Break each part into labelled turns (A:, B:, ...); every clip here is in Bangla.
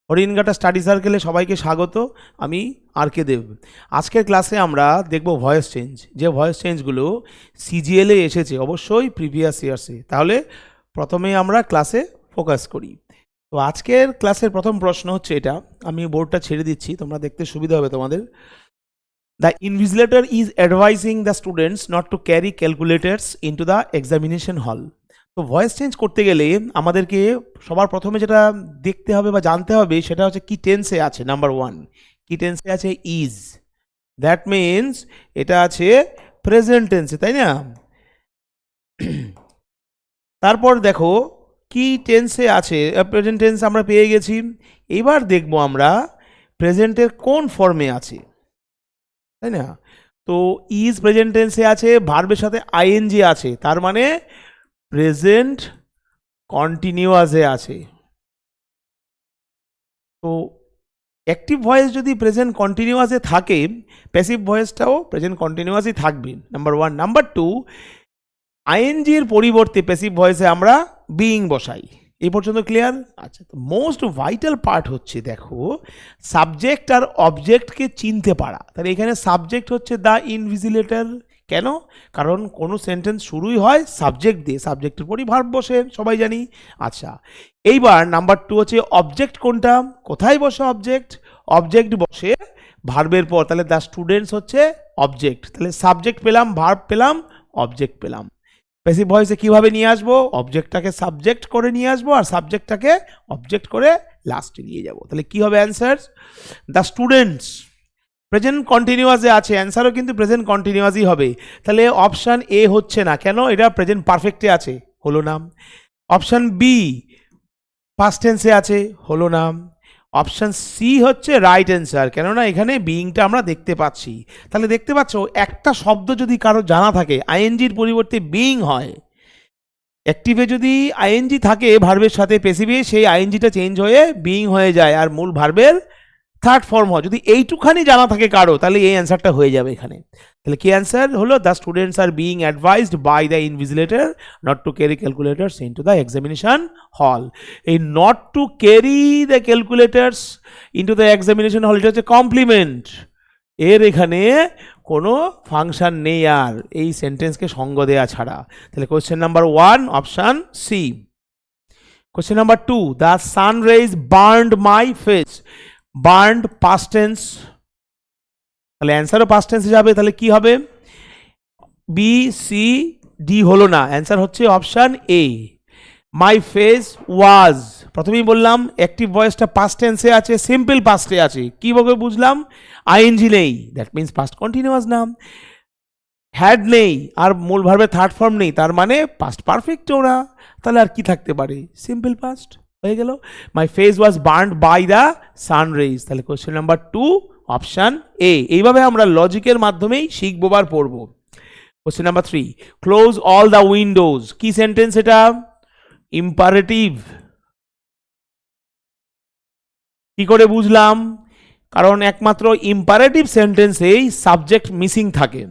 A: হরিণঘাটা স্টাডি সার্কেলে সবাইকে স্বাগত। আমি আর কে দেব। আজকের ক্লাসে আমরা দেখব ভয়েস চেঞ্জ, যে ভয়েস চেঞ্জগুলো সিজিএলে এসেছে অবশ্যই প্রিভিয়াস ইয়ার্সে। তাহলে প্রথমে আমরা ক্লাসে ফোকাস করি। তো আজকের ক্লাসের প্রথম প্রশ্ন হচ্ছে এটা, আমি বোর্ডটা ছেড়ে দিচ্ছি, তোমরা দেখতে সুবিধা হবে তোমাদের। The invigilator is advising the students not to carry calculators into the examination hall. তো ভয়েস চেঞ্জ করতে গেলে আমাদেরকে সবার প্রথমে যেটা দেখতে হবে বা জানতে হবে সেটা হচ্ছে কি টেন্সে আছে। নাম্বার ওয়ান, কি টেন্সে আছে? ইজ। দ্যাট মিনস এটা আছে প্রেজেন্ট টেন্সে, তাই না? তারপর দেখো কি টেন্সে আছে, প্রেজেন্ট টেন্স আমরা পেয়ে গেছি। এবার দেখব আমরা প্রেজেন্টের কোন ফর্মে আছে, তাই না? তো ইজ প্রেজেন্ট টেন্সে আছে, ভার্বের সাথে আইএনজি আছে, তার মানে প্রেজেন্ট কন্টিনিউয়াসে আছে। তো অ্যাক্টিভ ভয়েস যদি প্রেজেন্ট কন্টিনিউয়াসে থাকে, প্যাসিভ ভয়েসটাও প্রেজেন্ট কন্টিনিউয়াসই থাকবে, নাম্বার ওয়ান। নাম্বার টু, আইএনজির পরিবর্তে প্যাসিভ ভয়েসে আমরা বিইং বসাই। এই পর্যন্ত ক্লিয়ার? আচ্ছা, তো মোস্ট ভাইটাল পার্ট হচ্ছে দেখো সাবজেক্ট আর অবজেক্টকে চিনতে পারা। তাহলে এখানে সাবজেক্ট হচ্ছে দ্য ইনভিজিলেটর। কেন? কারণ কোনো সেন্টেন্স শুরুই হয় সাবজেক্ট দিয়ে, সাবজেক্টের পরই ভার্ব বসে, সবাই জানি। আচ্ছা, এইবার নাম্বার টু হচ্ছে অবজেক্ট কোনটা, কোথায় বসে অবজেক্ট? অবজেক্ট বসে ভার্বের পর, তাহলে দ্য স্টুডেন্টস হচ্ছে অবজেক্ট। তাহলে সাবজেক্ট পেলাম, ভার্ব পেলাম, অবজেক্ট পেলাম। প্যাসিভ ভয়েসে কীভাবে নিয়ে আসবো? অবজেক্টটাকে সাবজেক্ট করে নিয়ে আসবো আর সাবজেক্টটাকে অবজেক্ট করে লাস্টে নিয়ে যাব। তাহলে কী হবে অ্যান্সার? দ্য স্টুডেন্টস প্রেজেন্ট কন্টিনিউয়াসে আছে, অ্যান্সারও কিন্তু প্রেজেন্ট কন্টিনিউয়াসই হবে। তাহলে অপশান এ হচ্ছে না, কেন? এটা প্রেজেন্ট পারফেক্টে আছে, হলো না। অপশান বি পাস্ট টেন্সে আছে, হলো না। অপশান সি হচ্ছে রাইট অ্যান্সার, কেননা এখানে বিইংটা আমরা দেখতে পাচ্ছি। তাহলে দেখতে পাচ্ছ একটা শব্দ যদি কারো জানা থাকে আইএনজির পরিবর্তে বিইং হয়, অ্যাক্টিভে যদি আইএনজি থাকে ভার্বের সাথে প্যাসিভে, সেই আইএনজিটা চেঞ্জ হয়ে বিইং হয়ে যায় আর মূল ভার্বের থার্ড ফর্ম হয়। যদি এইটুখানি জানা থাকে কারো, তাহলে এই অ্যান্সারটা হয়ে যাবে এখানে। তাহলে কি অ্যান্সার হলো? The students are being advised by the invigilator not to carry calculators into the examination hall. এই not to carry the calculators into the examination hall, এটা হচ্ছে কমপ্লিমেন্ট। এর এখানে কোনো ফাংশন নেই আর এই সেন্টেন্সকে সঙ্গ দেয়া ছাড়া। তাহলে question number one option C. Question number two, the sun rays burned my face. Burned past tense, তাহলে অ্যান্সারও পাস্ট টেন্সে যাবে। তাহলে কি হবে? বি সি ডি হলো না, অ্যান্সার হচ্ছে অপশান এ। মাই ফেস ওয়াজ, প্রথমেই বললাম অ্যাক্টিভ ভয়েসটা পাস্ট টেন্সে আছে, সিম্পল পাস্টে আছে। কীভাবে বুঝলাম? আইএনজি নেই, দ্যাট মিনস পাস্ট কন্টিনিউয়াস না। হ্যাড নেই আর মূল ভার্বের থার্ড ফর্ম নেই, তার মানে পাস্ট পারফেক্টও না। তাহলে আর কি থাকতে পারে? সিম্পল পাস্ট হয়ে গেল। My face was burned by the sun rays. তাহলে question number two option A. এইভাবে আমরা লজিকের মাধ্যমেই শিখবো আর পড়বো। Question number three, close all the windows. কি সেন্টেন্স এটা? ইম্পারেটিভ। কি করে বুঝলাম? কারণ একমাত্র ইম্পারেটিভ সেন্টেন্সেই সাবজেক্ট মিসিং থাকে।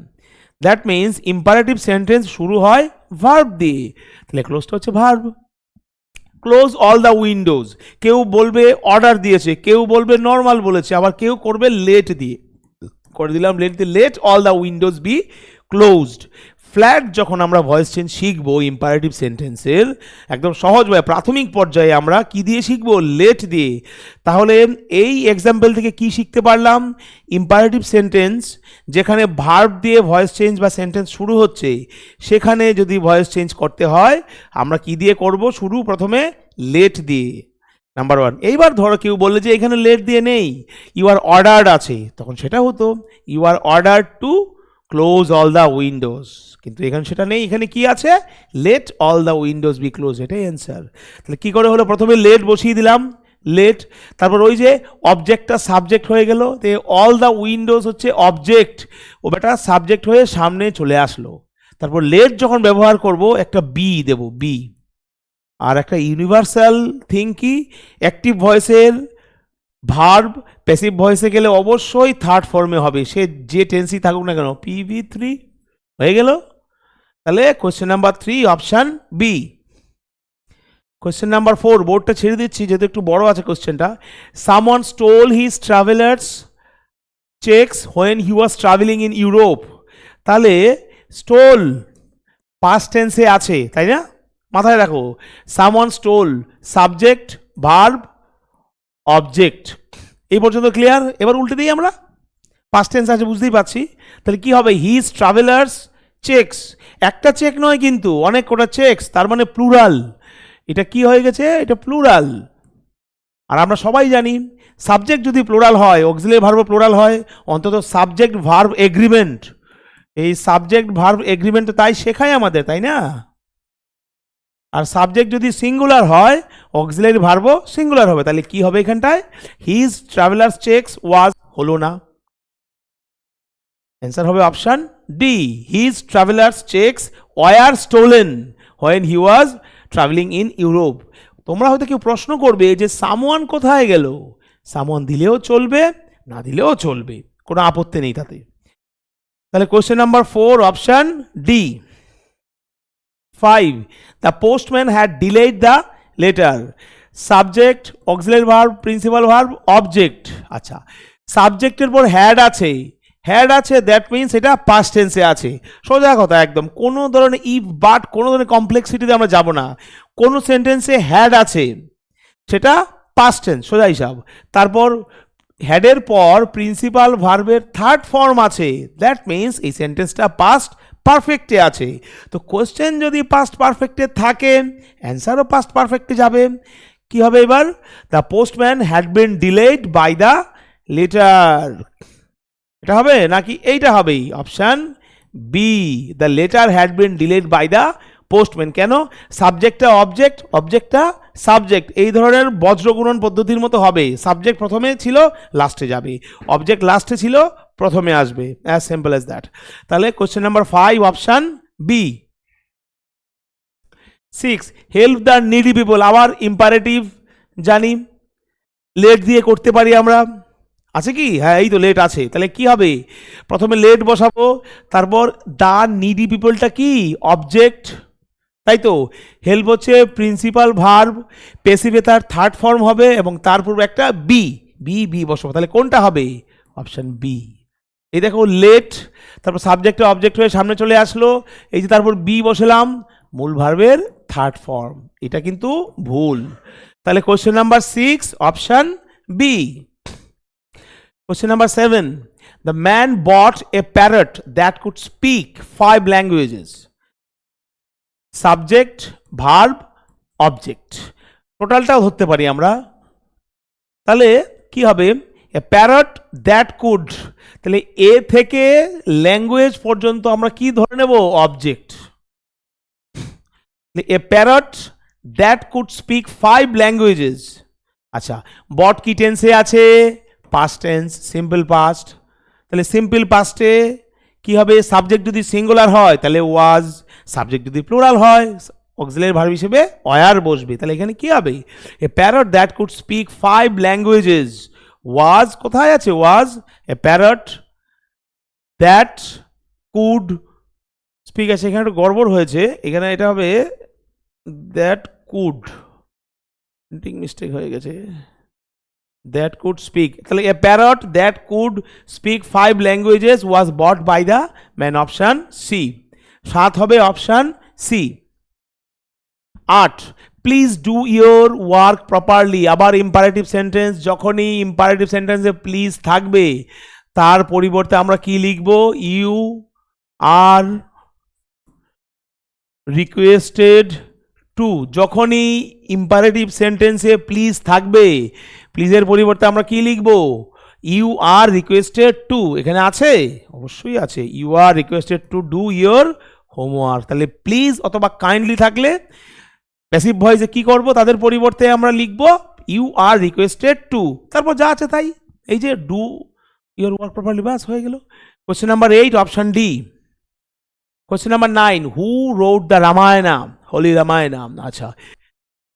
A: দ্যাট মিনস ইম্পারেটিভ সেন্টেন্স শুরু হয় ভার্ব দিয়ে, তাহলে ক্লোজটা হচ্ছে verb. Close all the windows, কেউ বলবে অর্ডার দিয়েছে, কেউ বলবে নর্মাল বলেছে, আবার কেউ করবে লেট দিয়ে, করে দিলাম লেট দিয়ে। Late all the windows B closed. Flat যখন আমরা ভয়েস চেঞ্জ শিখবো ইম্পারেটিভ সেন্টেন্সের একদম সহজভাবে প্রাথমিক পর্যায়ে আমরা কি দিয়ে শিখবো? লেট দিয়ে। তাহলে এই এক্সাম্পল থেকে কি শিখতে পারলাম? ইম্পারেটিভ সেন্টেন্স যেখানে ভার্ব দিয়ে ভয়েস চেঞ্জ বা সেন্টেন্স শুরু হচ্ছে, সেখানে যদি ভয়েস চেঞ্জ করতে হয় আমরা কি দিয়ে করব? শুরু প্রথমে লেট দিয়ে, নাম্বার ওয়ান। এইবার ধরো কেউ বললে যে এখানে লেট দিয়ে নেই, ইউ আর অর্ডার্ড আছে, তখন সেটা হতো you are ordered to close all the windows, কিন্তু এখানে সেটা নেই। এখানে কি আছে? Let all the windows be close, এটাই অ্যান্সার। তাহলে কি করে হলো? প্রথমে লেট বসিয়ে দিলাম, লেট, তারপর ওই যে অবজেক্টটা সাবজেক্ট হয়ে গেল, তো অল দ্য উইন্ডোজ হচ্ছে অবজেক্ট, ও বেটা সাবজেক্ট হয়ে সামনে চলে আসলো। তারপর লেট যখন ব্যবহার করব একটা বি দেব, বি। আর একটা ইউনিভার্সাল থিং কি, অ্যাক্টিভ ভয়েসের ভার্ব প্যাসিভ ভয়েসে গেলে অবশ্যই থার্ড ফর্মে হবে, সে যে টেন্সই থাকুক না কেন। PV3 হয়ে গেল। তাহলে question number three option B. Question number 4, বোর্ডটা ছেড়ে দিচ্ছি যেহেতু একটু বড় আছে কোয়েশ্চেনটা। Someone stole his travellers cheques when he was travelling in Europe. তাহলে স্টোল পাস্ট টেন্সে আছে, তাই না? মাথায় রাখো, someone stole, subject, verb, object. এই পর্যন্ত ক্লিয়ার? এবার উল্টে দিই আমরা, পাস্ট টেন্স আছে বুঝতেই পারছি। তাহলে কি হবে? হিজ ট্রাভেলার্স চেকস, একটা চেক নয় কিন্তু অনেক কটা চেকস, তার মানে প্লুরাল। এটা কি হয়ে গেছে? এটা প্লুরাল। আর আমরা সবাই জানি সাবজেক্ট যদি প্লুরাল হয়, অক্সিলারি ভার্ব প্লুরাল হয়, অন্তত সাবজেক্ট ভার্ব এগ্রিমেন্ট, এই সাবজেক্ট ভার্ব এগ্রিমেন্ট তাই শেখায় আমাদের, তাই না? আর সাবজেক্ট যদি সিঙ্গুলার হয়, অক্সিলারি ভার্ব সিঙ্গুলার হবে। তাহলে কি হবে এখানটায়? হিজ ট্রাভেলার্স চেকস ওয়াজ, হলো না, অ্যান্সার হবে option D, his travellers cheques were stolen when he was travelling in Europe. তোমরা হয়তো কেউ প্রশ্ন করবে যে সামওয়ান কোথায় গেল? সামওয়ান দিলেও চলবে, না দিলেও চলবে, কোনো আপত্তি নেই তাতে। তাহলে question number 4 option D. 5, the postman had delayed the letter. Subject, auxiliary verb, principal verb, object. আচ্ছা, সাবজেক্টের পর হ্যাড আছে, হ্যাড আছে, দ্যাট মিনস এটা পাস্ট টেন্সে আছে। সোজা কথা একদম, কোনো ধরনের ইফ বাট, কোনো ধরনের কমপ্লেক্সিটিতে আমরা যাব না। কোনো সেন্টেন্সে হ্যাড আছে সেটা পাস্ট টেন্স, সোজা হিসাব। তারপর হ্যাডের পর প্রিন্সিপাল ভার্বের থার্ড ফর্ম আছে, দ্যাট মিনস এই সেন্টেন্সটা পাস্ট পারফেক্টে আছে। তো কোশ্চেন যদি পাস্ট পারফেক্টে থাকে, অ্যান্সারও পাস্ট পারফেক্টে যাবে। কি হবে এবার? The postman had been delayed by the letter, এটা হবে নাকি এইটা হবে? Option B, the letter had been delayed by the postman. কেন? সাবজেক্টটা অবজেক্ট, অবজেক্টটা সাবজেক্ট, এই ধরনের বজ্রগুণন পদ্ধতির মতো হবে। সাবজেক্ট প্রথমে ছিল, লাস্টে যাবে, অবজেক্ট লাস্টে ছিল, প্রথমে আসবে, অ্যাজ সিম্পল অ্যাজ দ্যাট। তাহলে question number 5 option B. 6, help the needy people, আবার ইম্পারেটিভ জানি, লেট দিয়ে করতে পারি আমরা, আছে কি? হ্যাঁ, এই তো লেট আছে। তাহলে কি হবে? প্রথমে লেট বসাবো, তারপর দ্য নিডি পিপলটা কি? অবজেক্ট, তাই তো। হেল্প হচ্ছে প্রিন্সিপাল ভার্ব, পেসিভে তার থার্ড ফর্ম হবে, এবং তার পূর্বে একটা বি, বি বি বসাবো। তাহলে কোনটা হবে? Option B. এই দেখো লেট, তারপর সাবজেক্টে অবজেক্ট হয়ে সামনে চলে আসলো, এই যে তারপর বি বসালাম, মূল ভার্বের থার্ড ফর্ম, এটা কিন্তু ভুল। তাহলে question number 6 option B. Question number 7. The man bought a parrot that could speak 5 languages. Subject, verb, object. টোটালটাও ধরতে পারি আমরা। তাহলে কি হবে? A parrot that could, তাহলে এ থেকে ল্যাঙ্গুয়েজ পর্যন্ত আমরা কি ধরে নেব? Object. A parrot that could speak 5 languages. আচ্ছা, বট কি টেন্সে আছে? Past tense, simple past. তাহলে সিম্পল পাস্টে কি হবে? সাবজেক্ট যদি সিঙ্গুলার হয় তাহলে ওয়াজ, সাবজেক্ট যদি প্লুরাল হয় অক্সিলারি ভার্ব হিসেবে ওয়ার বসবে। তাহলে এখানে কি হবে? A parrot that could speak 5 languages. Was কোথায় আছে? Was, a parrot that could speak আছে, এখানে একটু গড়বড় হয়েছে, এখানে এটা হবে দ্যাট কুড, প্রিন্টিং মিস্টেক হয়ে গেছে, that could speak। তাহলে a parrot that could speak 5 languages was bought by the man, option C। 7 হবে option C. 8, please do your work properly, আবার ইম্পারেটিভ সেন্টেন্স। যখনই ইম্পারেটিভ সেন্টেন্সে প্লিজ থাকবে তার পরিবর্তে আমরা কি লিখব? You are requested to. যখনই ইম্পারেটিভ সেন্টেন্সে প্লিজ থাকবে, প্লিজের পরিবর্তে আমরা কি লিখব? You are requested to. এখানে আছে? অবশ্যই আছে, you are requested to do your homework. তাহলে প্লিজ অথবা কাইন্ডলি থাকলে প্যাসিভ ভয়েসে কি করব? তাদের পরিবর্তে আমরা লিখব ইউ আর রিকোয়েস্টেড টু, তারপর যা আছে তাই, এই যে ডু ইয়োর ওয়ার্ক প্রপারলি, ব্যাস হয়ে গেল। Question number 8 option D. Question number 9, who wrote the Ramayana, holy Ramayana. আচ্ছা,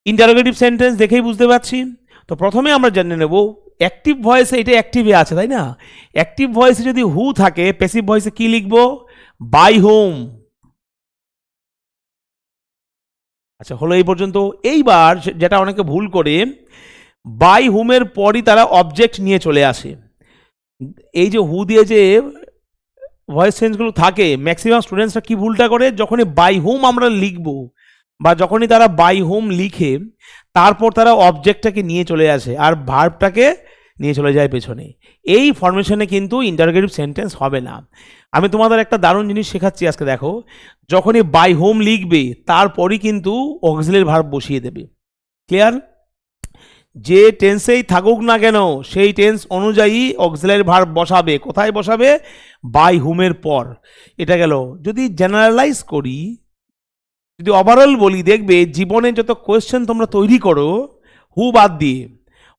A: ইন্টারোগেটিভ সেন্টেন্স দেখেই বুঝতে পারছি। তো প্রথমে আমরা জেনে নেব অ্যাক্টিভ ভয়েসে, এটা অ্যাক্টিভে আছে তাই না? অ্যাক্টিভ ভয়েসে যদি হু থাকে, প্যাসিভ ভয়েসে কি লিখব? By whom. আচ্ছা, হলো এই পর্যন্ত। এইবার যেটা অনেকে ভুল করে, বাই হুমের পরই তারা অবজেক্ট নিয়ে চলে আসে। এই যে হু দিয়ে যে ভয়েস চেঞ্জগুলো থাকে, ম্যাক্সিমাম স্টুডেন্টসরা কি ভুলটা করে, যখনই বাই হুম আমরা লিখব বা যখনই তারা বাই হুম লিখে তারপর তারা অবজেক্টটাকে নিয়ে চলে আসে আর ভার্বটাকে নিয়ে চলে যায় পেছনে। এই ফরমেশনে কিন্তু ইন্টারোগেটিভ সেন্টেন্স হবে না। আমি তোমাদের একটা দারুণ জিনিস শেখাচ্ছি আজকে, দেখো। যখনই বাই হোম লিখবে তারপরই কিন্তু অক্সিলারি ভার্ব বসিয়ে দেবে। ক্লিয়ার? যে টেন্সেই থাকুক না কেন সেই টেন্স অনুযায়ী অক্সিলারি ভার্ব বসাবে। কোথায় বসাবে? বাই হুমের পর। এটা গেল। যদি জেনারেলাইজ করি, যদি ওভারঅল বলি, দেখবে জীবনে যত কোয়েশ্চেন তোমরা তৈরি করো হু বাদ দিয়ে,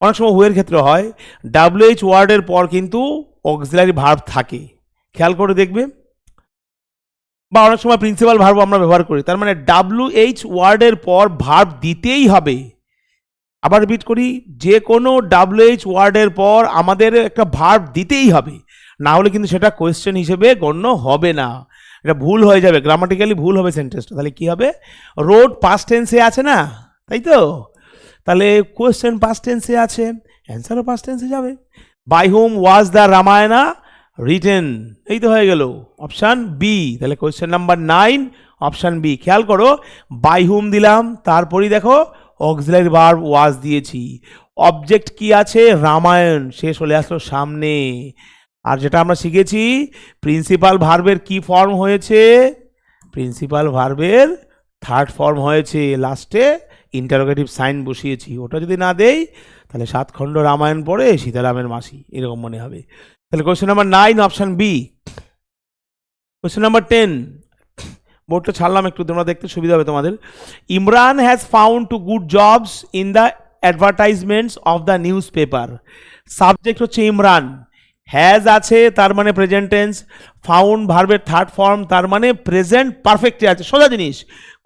A: অনেক সময় হুয়ের ক্ষেত্রে হয় WH ওয়ার্ডের পর কিন্তু অক্সিলারি ভার্ব থাকে। খেয়াল করে দেখবে। বা অনেক সময় প্রিন্সিপাল ভার্ব আমরা ব্যবহার করি, তার মানে WH ওয়ার্ডের পর ভার্ব দিতেই হবে। আবার রিপিট করি, যে কোনো WH ওয়ার্ডের পর আমাদের একটা ভার্ব দিতেই হবে, না হলে কিন্তু সেটা কোয়েশ্চেন হিসেবে গণ্য হবে না। এটা ভুল হয়ে যাবে, গ্রামাটিক্যালি ভুল হবে সেন্টেন্সটা। তাহলে কি হবে? রোড পাস্ট টেন্সে আছে না, তাই তো? তাহলে কোয়েশ্চেন পাস্ট টেন্সে আছে, অ্যান্সারও পাস্ট টেন্সে যাবে। By whom was the Ramayana written, এই তো হয়ে গেল অপশান বি। তাহলে কোয়েশ্চেন নাম্বার 9 অপশান বি। খেয়াল করো, বাই হোম দিলাম, তারপরই দেখো অক্সিলারি ভার্ব ওয়াজ দিয়েছি, অবজেক্ট কি আছে? রামায়ণ, সে চলে আসলো সামনে। আর যেটা আমরা শিখেছি, প্রিন্সিপাল ভার্বের কি ফর্ম হয়েছে? প্রিন্সিপাল ভার্বের থার্ড ফর্ম হয়েছে, লাস্টে ইন্টারোগেটিভ সাইন বসিয়েছি। ওটা যদি না দেই তাহলে 7 খণ্ড রামায়ণ পড়ে সীতারামের মাসি এরকম মনে হবে। তাহলে question number 9 option B. Question number 10, বোর্ডটা ছাড়লাম একটু, তোমরা দেখতে সুবিধা হবে তোমাদের। Imran has found two good jobs in the advertisements of the newspaper. Subject হচ্ছে ইমরান, হ্যাজ আছে তার মানে প্রেজেন্ট টেন্স, ফাউন্ড ভার্বের থার্ড ফর্ম তার মানে প্রেজেন্ট পারফেক্টে আছে। সোজা জিনিস,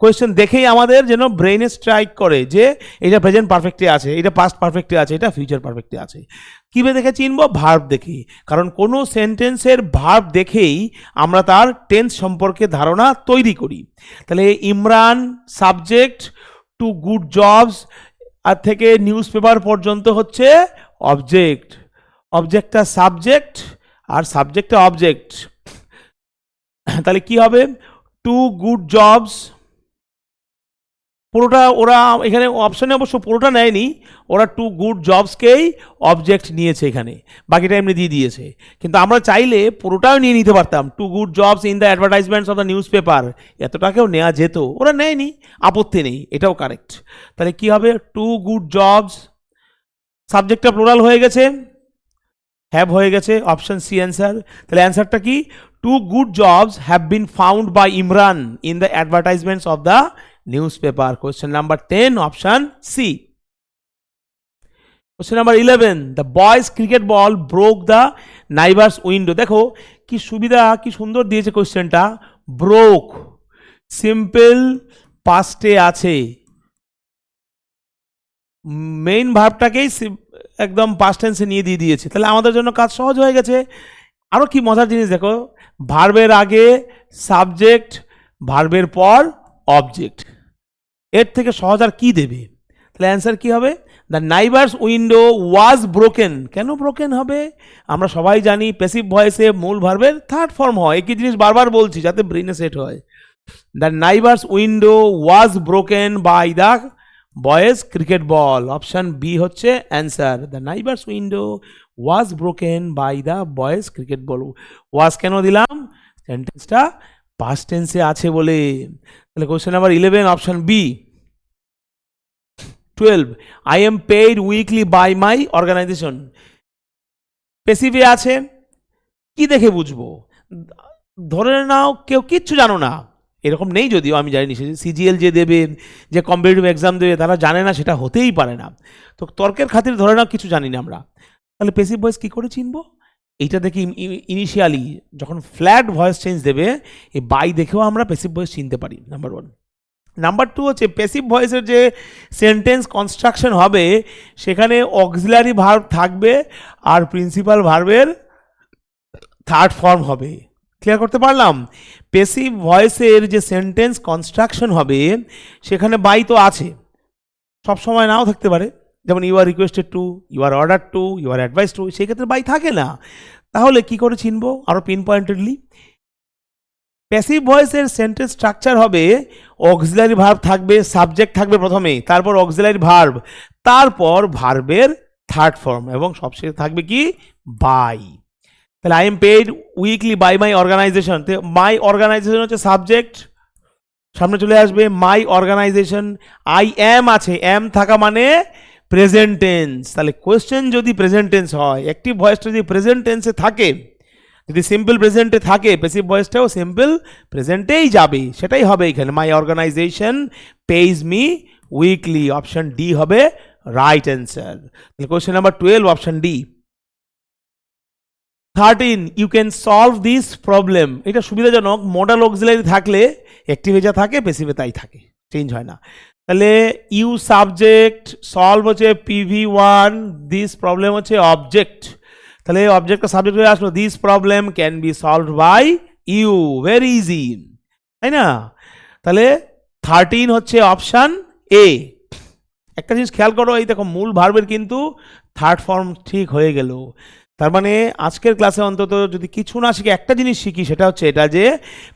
A: কোয়েশ্চেন দেখেই আমাদের যেন ব্রেইনে স্ট্রাইক করে যে এটা প্রেজেন্ট পারফেক্টে আছে, এটা পাস্ট পারফেক্টে আছে, এটা ফিউচার পারফেক্টে আছে। কীভাবে দেখে চিনব? ভার্ব দেখে। কারণ কোনো সেন্টেন্সের ভার্ব দেখেই আমরা তার টেন্স সম্পর্কে ধারণা তৈরি করি। তাহলে Imran subject, two good jobs আর থেকে নিউজ পেপার পর্যন্ত হচ্ছে অবজেক্ট, অবজেক্টটা সাবজেক্ট আর সাবজেক্টটা অবজেক্ট। তাহলে কি হবে? টু গুড জবস, পুরোটা ওরা এখানে অপশানে অবশ্য পুরোটা নেয়নি, ওরা টু গুড জবসকেই অবজেক্ট নিয়েছে এখানে, বাকিটা এমনি দিয়ে দিয়েছে। কিন্তু আমরা চাইলে পুরোটাও নিয়ে নিতে পারতাম, two good jobs in the advertisements of the newspaper, এতটাকেও নেওয়া যেত, ওরা নেয়নি, আপত্তি নেই, এটাও কারেক্ট। তাহলে কি হবে? টু গুড জবস, সাবজেক্টটা প্লুরাল হয়ে গেছে, হ্যাভ হয়ে গেছে, অপশন সি অ্যান্সার। তাহলে অ্যান্সারটা কি? Two good jobs have been found by Imran in the advertisements of the newspaper. Question number 10 option C. Question number 11, the boys cricket ball broke the neighbours window. দেখো কি সুবিধা, কি সুন্দর দিয়েছে কোয়েশ্চেনটা। ব্রোক সিম্পল পাস্টে আছে, মেইন ভার্বটাকেই একদম পাস্ট টেন্সে নিয়ে দিয়ে দিয়েছে, তাহলে আমাদের জন্য কাজ সহজ হয়ে গেছে। আরও কি মজার জিনিস দেখো, ভার্বের আগে সাবজেক্ট, ভার্বের পর অবজেক্ট, এর থেকে সহজ আর কি দেবে? তাহলে অ্যান্সার কি হবে? The neighbours window was broken. কেন ব্রোকেন হবে? আমরা সবাই জানি প্যাসিভ ভয়েসে মূল ভার্বের থার্ড ফর্ম হয়, একই জিনিস বারবার বলছি যাতে ব্রেনে সেট হয়। The neighbours window was broken by the boys cricket ball, option B হচ্ছে answer. The neighbours window was broken by the boys cricket ball. Was কেন দিলাম? সেন্টেন্সটা পাস্ট টেন্সে আছে বলে। তাহলে question number 11 option B. 12, I am paid weekly by my organisation. পেসিভে আছে, কি দেখে বুঝবো? ধরে নাও কেউ কিচ্ছু জানো না, এরকম নেই যদিও, আমি জানি সিজিএল যে দেবে, যে কম্পিটিটিভ এক্সাম দেবে, তারা জানে না, সেটা হতেই পারে না। তো তর্কের খাতির ধরে নাও কিছু জানি না আমরা, তাহলে পেসিভ ভয়েস কী করে চিনবো? এইটা দেখি ইনিশিয়ালি যখন ফ্ল্যাট ভয়েস চেঞ্জ দেবে, এই বাই দেখেও আমরা পেসিভ ভয়েস চিনতে পারি, নাম্বার 1। নাম্বার 2 হচ্ছে পেসিভ ভয়েসের যে সেন্টেন্স কনস্ট্রাকশন হবে সেখানে অক্সিলারি ভার্ব থাকবে আর প্রিন্সিপাল ভার্বের থার্ড ফর্ম হবে। ক্লিয়ার করতে পারলাম? পেসিভ ভয়েসের যে সেন্টেন্স কনস্ট্রাকশন হবে সেখানে বাই তো আছে, সব সময় নাও থাকতে পারে, যেমন you are requested to, you are order to, you are advise to, সেই ক্ষেত্রে বাই থাকে না। তাহলে কি করে চিনবো আরও পিন পয়েন্টেডলি? প্যাসিভ ভয়েসের সেন্টেন্স স্ট্রাকচার হবে অক্সিলারি ভার্ব থাকবে, সাবজেক্ট থাকবে প্রথমে, তারপর অক্সিলারি ভার্ব, তারপর ভার্বের থার্ড ফর্ম, এবং সবশেষে থাকবে কি বাই। তাহলে I am paid weekly by my organisation, my organisation হচ্ছে সাবজেক্ট, সামনে চলে আসবে মাই অর্গানাইজেশন, আই অ্যাম আছে, অ্যাম থাকা মানে প্রেজেন্ট টেন্স। তাহলে কোয়েশ্চেন যদি প্রেজেন্ট টেন্স হয়, অ্যাক্টিভ ভয়েসটা যদি প্রেজেন্ট টেন্সে থাকে, যদি সিম্পল প্রেজেন্টে থাকে, প্যাসিভ ভয়েসটাও সিম্পল প্রেজেন্টেই যাবে, সেটাই হবে এখানে। My organisation pays me weekly, option D হবে রাইট অ্যান্সার। তাহলে question number 12 option D. 13 you can solve this problem, এটা সুবিধাজনক, মডাল অক্সিলারি থাকলে অ্যাক্টিভে যা থাকে প্যাসিভে তাই থাকে, চেঞ্জ হয় না। তাহলে ইউ সাবজেক্ট, সলভ হচ্ছে PV1, দিস প্রবলেম হচ্ছে অবজেক্ট, তাহলে অবজেক্টটা সাবজেক্ট হয়ে আসলো, this problem can be solved by you, very easy, তাই না? তাহলে 13 হচ্ছে অপশান এ। একটা জিনিস খেয়াল করো, এই দেখো মূল ভার্বের কিন্তু থার্ড ফর্ম ঠিক হয়ে গেল। তার মানে আজকের ক্লাসে অন্তত যদি কিছু না শিখে একটা জিনিস শিখি, সেটা হচ্ছে এটা যে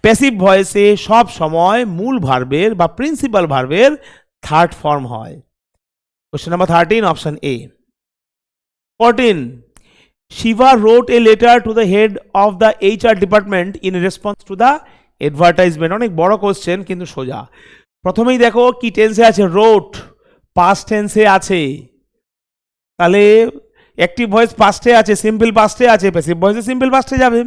A: প্যাসিভ ভয়েসে সব সময় মূল ভার্বের বা প্রিন্সিপাল ভার্বের থার্ড ফর্ম হয়। Question number 13 option A. 14 Shiva wrote a letter to the head of the HR department in response to the advertisement, অনেক বড় কোশ্চেন কিন্তু সোজা। প্রথমেই দেখো কি টেন্সে আছে, রোট, পাস্ট টেন্সে আছে, তাহলে অ্যাক্টিভ ভয়েস পাস্টে আছে, সিম্পল পাস্টে আছে, প্যাসিভ ভয়েসে সিম্পল পাস্টে যাবে,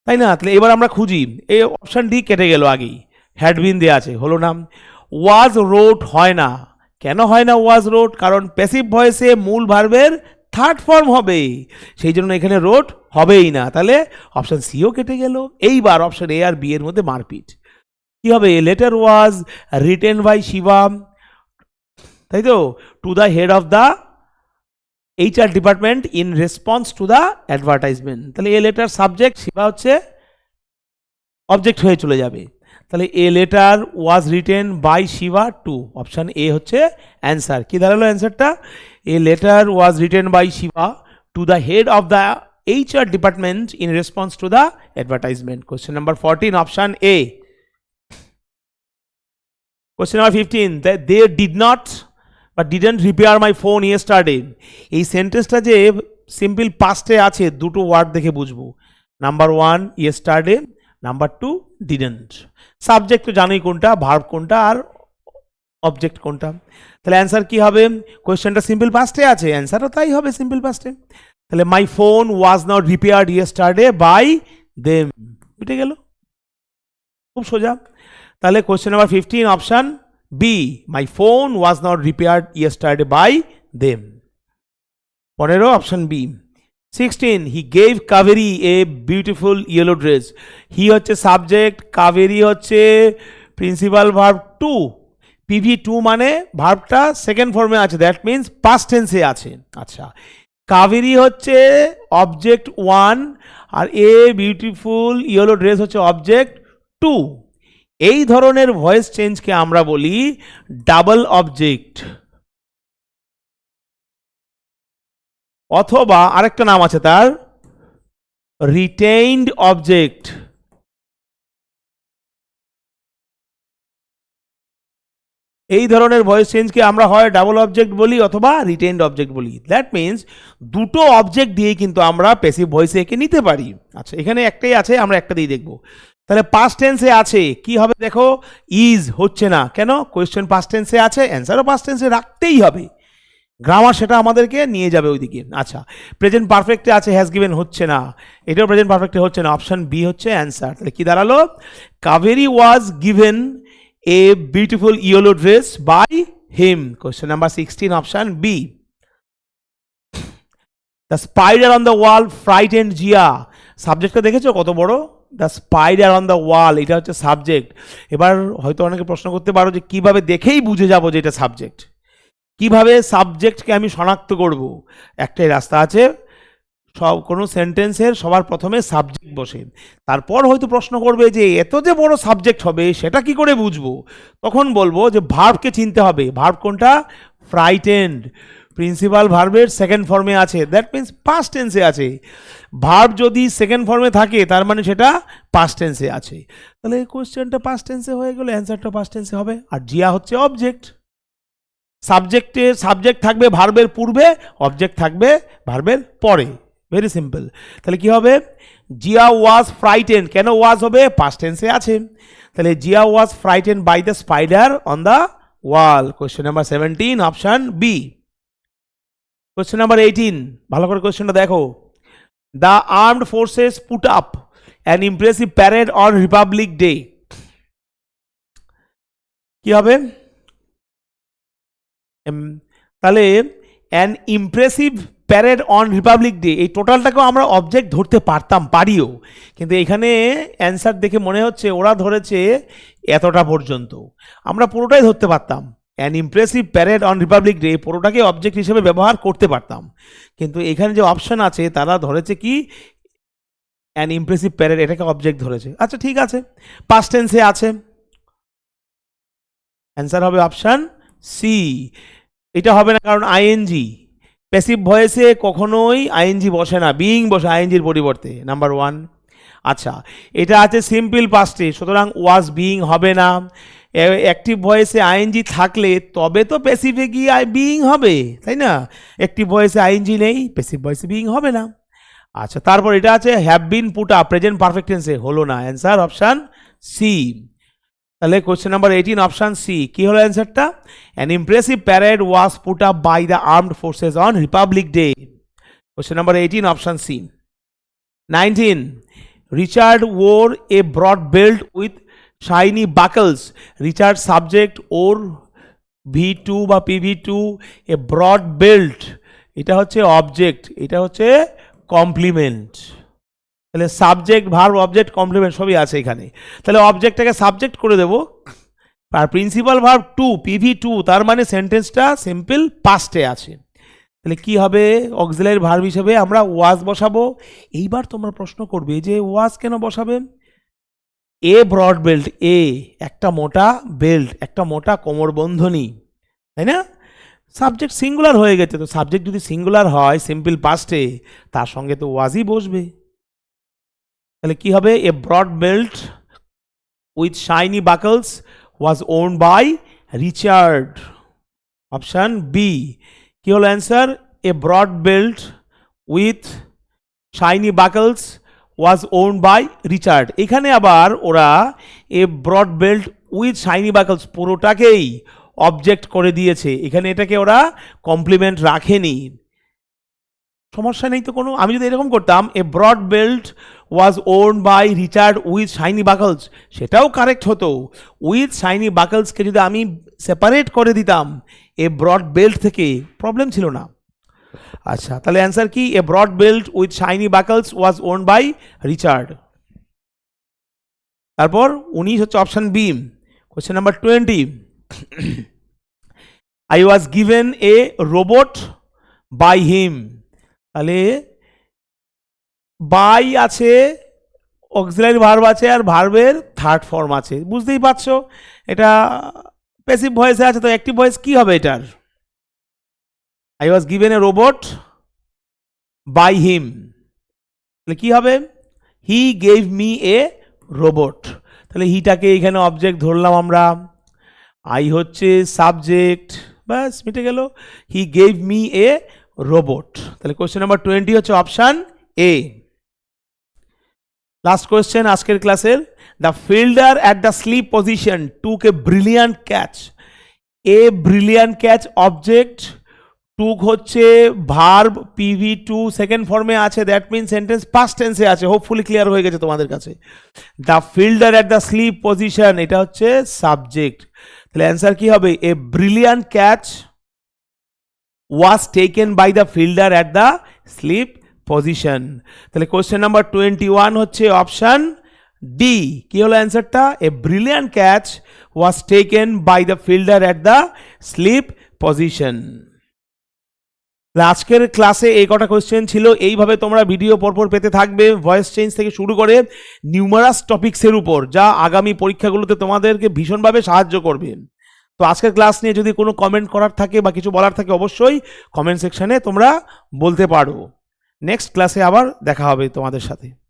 A: তাই না? তাহলে এবার আমরা খুঁজি, এই অপশন ডি কেটে গেল, আগেই হ্যাড বিন দেওয়া আছে, হলো না। ওয়াজ রোট হয় না, কেন হয় না ওয়াজ রোট? কারণ প্যাসিভ ভয়েসে মূল ভার্বের থার্ড ফর্ম হবে, সেই জন্য এখানে রোট হবেই না, তাহলে অপশন সিও কেটে গেল। এইবার অপশন এ আর বি এর মধ্যে মারপিট, কি হবে? Letter was written by Shiva, তাই তো, to the head of the HR department in response to the advertisement, তাহলে এ লেটার সাবজেক্ট, শিবা হচ্ছে অবজেক্ট হয়ে চলে যাবে। তাহলে a letter was written by Shiba to, option A হচ্ছে অ্যান্সার। কি দাঁড়ালো অ্যান্সারটা? A letter was written by Shiba to the head of the HR department in response to the advertisement. Question number 14 option A. Question number 15 they did not বা didn't repair my phone yesterday, এই সেন্টেন্সটা যে সিম্পল পাস্টে আছে, দুটো ওয়ার্ড দেখে বুঝবো। Number 1 yesterday, number 2 didn't. Subject তো জানোই কোনটা, ভার্ব কোনটা, আর অবজেক্ট কোনটা। তাহলে অ্যান্সার কি হবে? কোয়েশ্চেনটা সিম্পল পাস্টে আছে, অ্যান্সারও তাই হবে সিম্পল পাস্টে। তাহলে my phone was not repaired yesterday by them, মিটে গেল, খুব সোজা। তাহলে question number 15 option B, my phone was not repaired yesterday by them. 15 option B. 16 he gave Kaberi a beautiful yellow dress, he হচ্ছে সাবজেক্ট, কাবেরি হচ্ছে প্রিন্সিপাল ভার্ব টু, PV2 মানে ভার্বটা সেকেন্ড ফর্মে আছে, দ্যাট মিনস পাস্ট টেন্সে আছে। আচ্ছা, কাবেরি হচ্ছে অবজেক্ট 1 আর এ বিউটিফুল ইয়েলো ড্রেস হচ্ছে অবজেক্ট 2। এই ধরনের ভয়েস চেঞ্জকে আমরা বলি ডাবল অবজেক্ট, অথবা আরেকটা নাম আছে তার, রিটেইনড অবজেক্ট। এই ধরনের ভয়েস চেঞ্জকে আমরা হয় ডাবল অবজেক্ট বলি অথবা রিটেইনড অবজেক্ট বলি। দ্যাট মিনস দুটো অবজেক্ট দিয়ে কিন্তু আমরা প্যাসিভ ভয়েসে একে নিতে পারি। আচ্ছা, এখানে একটাই আছে, আমরা একটা দিয়ে দেখব। তাহলে পাস্ট টেন্সে আছে, কি হবে দেখো, ইজ হচ্ছে না, কেন? কোয়েশ্চেন পাস্ট টেন্সে আছে, অ্যান্সারও পাস্ট টেন্সে রাখতেই হবে, গ্রামার সেটা আমাদেরকে নিয়ে যাবে ওইদিকে। আচ্ছা, প্রেজেন্ট পারফেক্টে আছে, হ্যাজ গিভেন হচ্ছে না, এটাও প্রেজেন্ট পারফেক্টে হচ্ছে না, অপশন বি হচ্ছে অ্যান্সার। তাহলে কি দাঁড়ালো? Kaveri was given a beautiful yellow dress by him. Question number 16 option B. The spider on the wall frightened Jia. সাবজেক্টটা দেখেছো কত বড়? দ্য স্পাইডার অন দ্য ওয়াল, এটা হচ্ছে সাবজেক্ট। এবার হয়তো অনেকে প্রশ্ন করতে পারো যে কিভাবে দেখেই বুঝে যাবো যে এটা সাবজেক্ট, কিভাবে সাবজেক্টকে আমি শনাক্ত করব? একটাই রাস্তা আছে, সব কোনো সেন্টেন্সের সবার প্রথমে সাবজেক্ট বসে, তারপর হয়তো প্রশ্ন করবে যে এত যে বড় সাবজেক্ট হবে সেটা কি করে বুঝবো, তখন বলবো যে ভার্বকে চিনতে হবে। ভার্ব কোনটা? ফ্রাইটেন্ড। প্রিন্সিপাল ভার্বের সেকেন্ড ফর্মে আছে, দ্যাট মিন্স পাস্ট টেন্সে আছে। ভার্ব যদি সেকেন্ড ফর্মে থাকে তার মানে সেটা পাস্ট টেন্সে আছে। তাহলে এই কোয়েশ্চেনটা পাস্ট টেন্সে হয়ে গেলে অ্যান্সারটা পাস্ট টেন্সে হবে। আর জিয়া হচ্ছে অবজেক্ট। সাবজেক্ট থাকবে ভার্বের পূর্বে, অবজেক্ট থাকবে ভার্বের পরে। Very simple. তাহলে কি হবে? জিয়া ওয়াজ ফ্রাইটেন, কেন ওয়াজ হবে? পাস্ট টেন্সে আছে। তাহলে Zia was frightened by the spider on the wall. Question number 17 option B. Question number 18, ভালো করে কোয়েশ্চেনটা দেখো। The armed forces put up an impressive parade on Republic Day. কি হবে? তাহলে an impressive parade on Republic Day, এই টোটালটাকেও আমরা অবজেক্ট ধরতে পারিও, কিন্তু এখানে অ্যান্সার দেখে মনে হচ্ছে ওরা ধরেছে এতটা পর্যন্ত, আমরা পুরোটাই ধরতে পারতাম। An impressive parade on Republic Day পুরোটাকে অবজেক্ট হিসেবে ব্যবহার করতে পারতাম, কিন্তু এখানে যে অপশন আছে তারা ধরেছে কি অ্যান ইমপ্রেসিভ প্যারেড, এটাকে অবজেক্ট ধরেছে। আচ্ছা ঠিক আছে, পাস্ট টেন্সে আছে, অ্যান্সার হবে অপশন সি। এটা হবে না কারণ আইএনজি, প্যাসিভ ভয়েসে কখনোই আইএনজি বসে না, বিইং বসে আইএনজির পরিবর্তে, নাম্বার 1। আচ্ছা, এটা আছে সিম্পল পাস্টে, সুতরাং ওয়াজ বিইং হবে না। অ্যাক্টিভ ভয়েসে আইএনজি থাকলে তবে তো প্যাসিভে গিয়ে বিইং হবে, তাই না? অ্যাক্টিভ ভয়েসে আইএনজি নেই, প্যাসিভ ভয়েসে বিইং হবে না। আচ্ছা, তারপর এটা আছে have been put up, present perfect টেন্সে, হলো না, অ্যান্সার অপশন সি। তাহলে কোয়েশ্চেন নাম্বার 18 অপশন সি। কি হলো অ্যান্সারটা? An impressive parade was put up by the armed forces on Republic Day. Question number 18 option C. 19, Richard wore a broad belt with shiny buckles. Richard subject, wore V2 বা PV2, এ ব্রড বেল্ট এটা হচ্ছে অবজেক্ট, এটা হচ্ছে কমপ্লিমেন্ট। তাহলে সাবজেক্ট, ভার্ব, অবজেক্ট, কমপ্লিমেন্ট সবই আছে এখানে। তাহলে অবজেক্টটাকে সাবজেক্ট করে দেবো, আর প্রিন্সিপাল ভার্ব টু, PV2, তার মানে সেন্টেন্সটা সিম্পল পাস্টে আছে। তাহলে কি হবে? অক্সিলারি ভার্ব হিসেবে আমরা ওয়াজ বসাবো। এইবার তোমরা প্রশ্ন করবে যে ওয়াজ কেন বসাবে? এ ব্রড বেল্ট, এ একটা মোটা বেল্ট, একটা মোটা কোমরবন্ধনী, তাই না? সাবজেক্ট সিঙ্গুলার হয়ে গেছে, তো সাবজেক্ট যদি সিঙ্গুলার হয় সিম্পল পাস্টে, তার সঙ্গে তো ওয়াজই বসবে। তাহলে কি হবে? A broad belt with shiny buckles was on by Richard, option B. কি হলো answer? A broad belt with shiny buckles was on by Richard. এখানে আবার ওরা a broad belt with shiny buckles পুরোটাকেই অবজেক্ট করে দিয়েছে, এখানে এটাকে ওরা কমপ্লিমেন্ট রাখেনি। সমস্যা নেই তো কোনো। আমি যদি এরকম করতাম a broad belt was on by Richard with shiny buckles, সেটাও কারেক্ট হতো। উইথ শাইনি বাকলসকে যদি আমি সেপারেট করে দিতাম এ ব্রড বেল্ট থেকে, প্রবলেম ছিল না। আচ্ছা, তাহলে অ্যান্সার কি? A broad belt with shiny buckles was on by Richard. তারপর 19 হচ্ছে option B. Question number 20, I was given a robot by him. তাহলে বাই আছে, অক্সিলারি ভার্ব আছে, আর ভার্বের থার্ড ফর্ম আছে, বুঝতেই পারছো এটা প্যাসিভ ভয়েসে আছে, তো অ্যাক্টিভ ভয়েস কি হবে এটার? I was given a robot by him, তাহলে কি হবে? He gave me a robot. তাহলে হিটাকে এখানে অবজেক্ট ধরলাম আমরা, আই হচ্ছে সাবজেক্ট, ব্যাস মিটে গেল। He gave me a robot. তাহলে কোয়েশ্চেন নাম্বার 20 হচ্ছে অপশন এ। লাস্ট কোয়েশ্চেন আজকের ক্লাসের। The fielder at the slip position took a brilliant catch. A brilliant catch object, took হচ্ছে ভার্ব, PV2 সেকেন্ড ফর্মে আছে, দ্যাট মিন সেন্টেন্স পাস্ট টেন্সে আছে। হোপফুলি ক্লিয়ার হয়ে গেছে তোমাদের কাছে। The fielder at the slip position, এটা হচ্ছে সাবজেক্ট। তাহলে অ্যান্সার কি হবে? A brilliant catch was taken by the fielder at the slip position. তাহলে কোয়েশ্চেন নাম্বার 21 হচ্ছে অপশন ডি। কি হলো অ্যান্সারটা? A brilliant catch was taken by the fielder at the slip position. আজকের ক্লাসে এই কটা কোয়েশ্চেন ছিল। এইভাবে তোমরা ভিডিও পরপর পেতে থাকবে, ভয়েস চেঞ্জ থেকে শুরু করে নিউমারাস টপিক্সের উপর, যা আগামী পরীক্ষাগুলোতে তোমাদেরকে ভীষণভাবে সাহায্য করবে। তো আজকের ক্লাস নিয়ে যদি কোনো কমেন্ট করার থাকে বা কিছু বলার থাকে, অবশ্যই কমেন্ট সেকশনে তোমরা বলতে পারো। নেক্সট ক্লাসে আবার দেখা হবে তোমাদের সাথে।